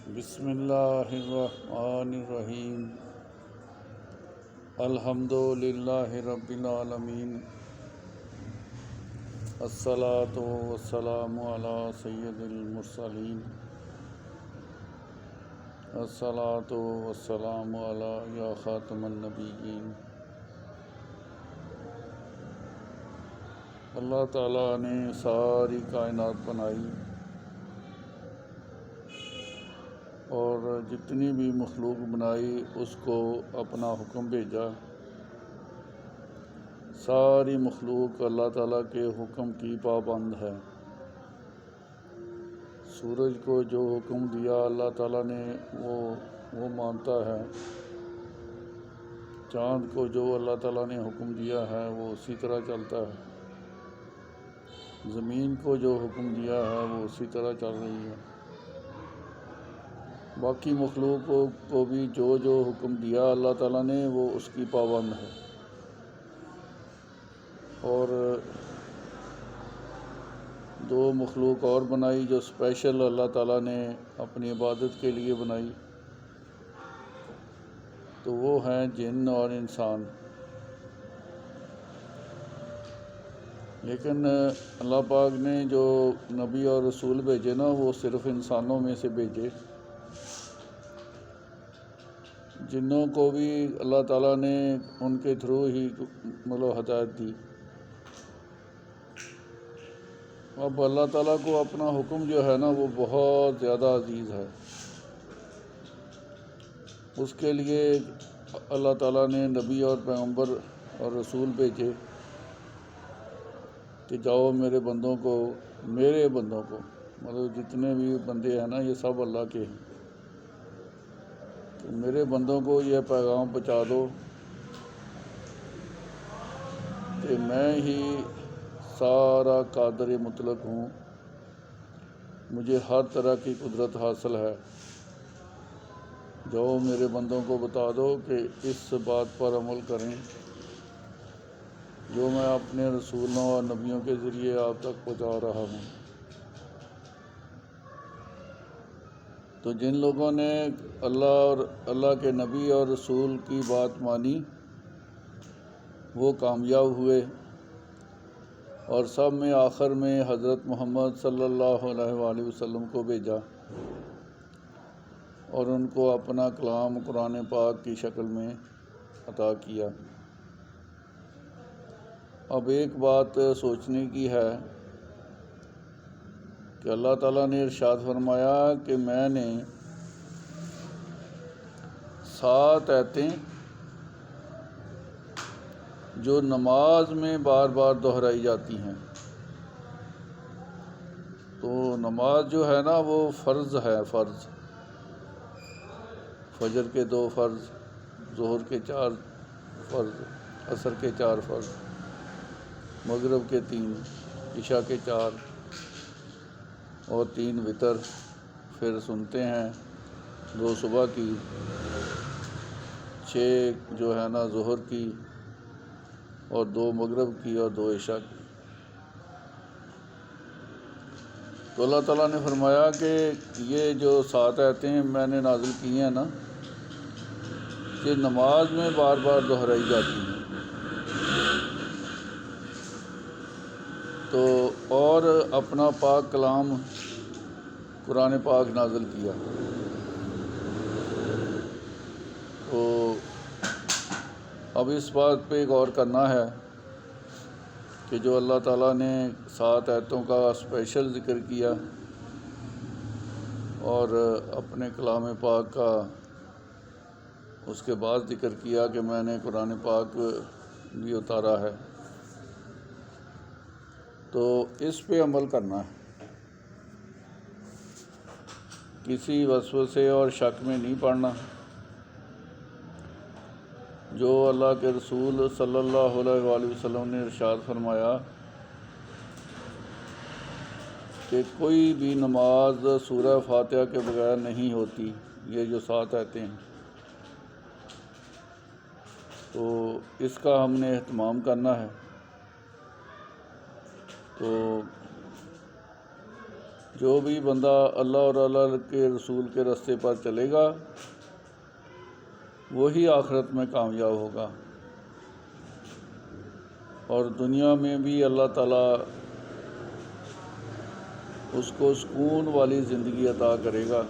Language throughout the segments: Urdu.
بسم اللہ الرحمن الرحیم الحمد للہ رب العالمین الصلاۃ والسلام علی سید المرسلین الصلاۃ والسلام علی یا خاتم النبیین۔ اللہ تعالیٰ نے ساری کائنات بنائی اور جتنی بھی مخلوق بنائی اس کو اپنا حکم بھیجا۔ ساری مخلوق اللہ تعالیٰ کے حکم کی پابند ہے۔ سورج کو جو حکم دیا اللہ تعالیٰ نے وہ مانتا ہے۔ چاند کو جو اللہ تعالیٰ نے حکم دیا ہے وہ اسی طرح چلتا ہے۔ زمین کو جو حکم دیا ہے وہ اسی طرح چل رہی ہے۔ باقی مخلوقوں کو بھی جو حکم دیا اللہ تعالیٰ نے وہ اس کی پابند ہے۔ اور دو مخلوق اور بنائی جو اسپیشل اللہ تعالیٰ نے اپنی عبادت کے لیے بنائی، تو وہ ہیں جن اور انسان۔ لیکن اللہ پاک نے جو نبی اور رسول بھیجے نا وہ صرف انسانوں میں سے بھیجے۔ جنوں کو بھی اللہ تعالیٰ نے ان کے تھرو ہی ہدایت دی۔ اب اللہ تعالیٰ کو اپنا حکم جو ہے نا وہ بہت زیادہ عزیز ہے۔ اس کے لیے اللہ تعالیٰ نے نبی اور پیغمبر اور رسول بھیجے کہ جاؤ میرے بندوں کو جتنے بھی بندے ہیں نا یہ سب اللہ کے ہیں، تو میرے بندوں کو یہ پیغام پہنچا دو کہ میں ہی سارا قادر مطلق ہوں، مجھے ہر طرح کی قدرت حاصل ہے۔ جاؤ میرے بندوں کو بتا دو کہ اس بات پر عمل کریں جو میں اپنے رسولوں اور نبیوں کے ذریعے آپ تک پہنچا رہا ہوں۔ تو جن لوگوں نے اللہ کے نبی اور رسول کی بات مانی وہ کامیاب ہوئے، اور سب میں آخر میں حضرت محمد صلی اللہ علیہ وآلہ وسلم کو بھیجا اور ان کو اپنا کلام قرآن پاک کی شکل میں عطا کیا۔ اب ایک بات سوچنے کی ہے کہ اللہ تعالیٰ نے ارشاد فرمایا کہ میں نے 7 آیتیں جو نماز میں بار بار دہرائی جاتی ہیں، تو نماز جو ہے نا وہ فرض ہے، فرض فجر کے 2 فرض، ظہر کے 4 فرض، عصر کے 4 فرض، مغرب کے 3، عشاء کے 4 اور 3 وتر، پھر سنتے ہیں 2 صبح کی، 6 جو ہے نا ظہر کی اور 2 مغرب کی اور 2 عشاء کی۔ تو اللہ تعالیٰ نے فرمایا کہ یہ جو 7 آیتیں میں نے نازل کی ہیں نا کہ نماز میں بار بار دہرائی جاتی ہیں، تو اور اپنا پاک کلام قرآن پاک نازل کیا۔ تو اب اس بات پہ غور کرنا ہے کہ جو اللہ تعالیٰ نے 7 آیتوں کا اسپیشل ذکر کیا اور اپنے کلام پاک کا اس کے بعد ذکر کیا کہ میں نے قرآن پاک بھی اتارا ہے، تو اس پہ عمل کرنا ہے، کسی وسوسے اور شک میں نہیں پڑنا۔ جو اللہ کے رسول صلی اللہ علیہ وآلہ وسلم نے ارشاد فرمایا کہ کوئی بھی نماز سورہ فاتحہ کے بغیر نہیں ہوتی، یہ جو 7 آیتیں ہیں، تو اس کا ہم نے اہتمام کرنا ہے۔ تو جو بھی بندہ اللہ اور اللہ کے رسول کے راستے پر چلے گا وہی آخرت میں کامیاب ہوگا، اور دنیا میں بھی اللہ تعالیٰ اس کو سکون والی زندگی عطا کرے گا،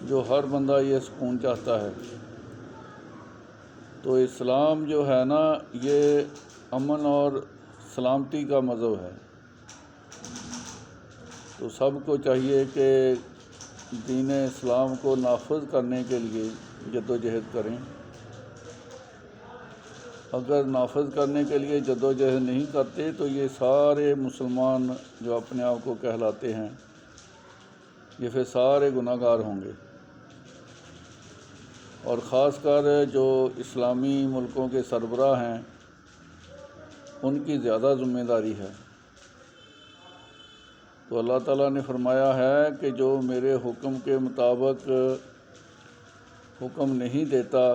جو ہر بندہ یہ سکون چاہتا ہے۔ تو اسلام جو ہے نا، یہ امن اور سلامتی کا مذہب ہے۔ تو سب کو چاہیے کہ دین اسلام کو نافذ کرنے کے لیے جدوجہد کریں۔ اگر نافذ کرنے کے لیے جدوجہد نہیں کرتے تو یہ سارے مسلمان جو اپنے آپ کو کہلاتے ہیں یہ پھر سارے گناہ گار ہوں گے، اور خاص کر جو اسلامی ملکوں کے سربراہ ہیں ان کی زیادہ ذمہ داری ہے۔ تو اللہ تعالیٰ نے فرمایا ہے کہ جو میرے حکم کے مطابق حکم نہیں دیتا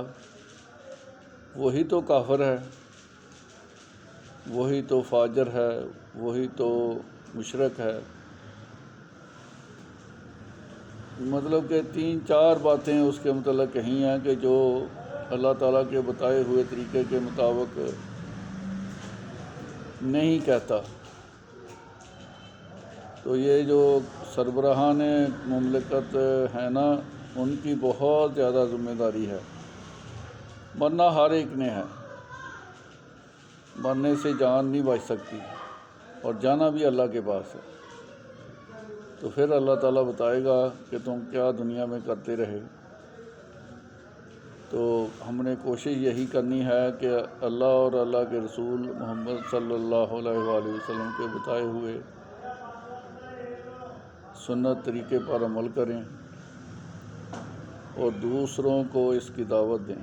وہی تو کافر ہے، وہی تو فاجر ہے، وہی تو مشرک ہے۔ مطلب کہ 3-4 باتیں اس کے متعلق کہی ہیں کہ جو اللہ تعالیٰ کے بتائے ہوئے طریقے کے مطابق نہیں کہتا۔ تو یہ جو سربراہان مملکت ہیں نا، ان کی بہت زیادہ ذمہ داری ہے، مرنا ہر ایک نے ہے، مرنے سے جان نہیں بچ سکتی، اور جانا بھی اللہ کے پاس ہے۔ تو پھر اللہ تعالیٰ بتائے گا کہ تم کیا دنیا میں کرتے رہے۔ تو ہم نے کوشش یہی کرنی ہے کہ اللہ اور اللہ کے رسول محمد صلی اللہ علیہ وآلہ وسلم کے بتائے ہوئے سنت طریقے پر عمل کریں اور دوسروں کو اس کی دعوت دیں۔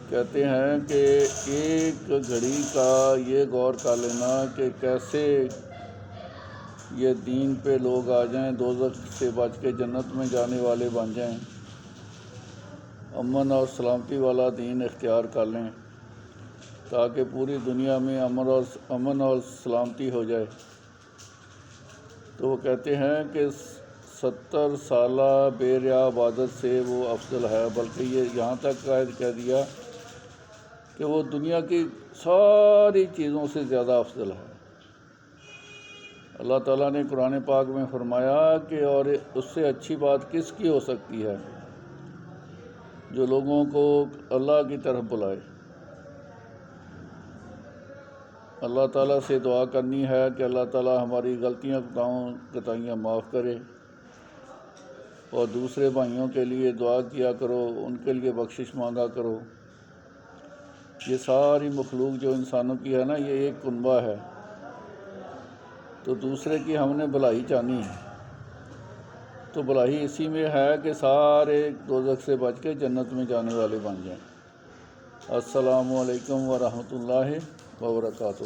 کہتے ہیں کہ ایک گھڑی کا یہ غور کر لینا کہ کیسے یہ دین پہ لوگ آ جائیں، دوزخ سے بچ کے جنت میں جانے والے بن جائیں، امن اور سلامتی والا دین اختیار کر لیں تاکہ پوری دنیا میں امن اور سلامتی ہو جائے۔ تو وہ کہتے ہیں کہ 70 سالہ بے ریا عبادت سے وہ افضل ہے، بلکہ یہ یہاں تک کہہ دیا کہ وہ دنیا کی ساری چیزوں سے زیادہ افضل ہے۔ اللہ تعالیٰ نے قرآن پاک میں فرمایا کہ اور اس سے اچھی بات کس کی ہو سکتی ہے جو لوگوں کو اللہ کی طرف بلائے۔ اللہ تعالیٰ سے دعا کرنی ہے کہ اللہ تعالیٰ ہماری غلطیاں کوتاہیاں معاف کرے، اور دوسرے بھائیوں کے لیے دعا کیا کرو، ان کے لیے بخشش مانگا کرو۔ یہ ساری مخلوق جو انسانوں کی ہے نا، یہ ایک کنبہ ہے، تو دوسرے کی ہم نے بھلائی چاہنی ہے۔ تو بھلائی اسی میں ہے کہ سارے دوزخ سے بچ کے جنت میں جانے والے بن جائیں۔ السلام علیکم ورحمۃ اللہ وبرکاتہ۔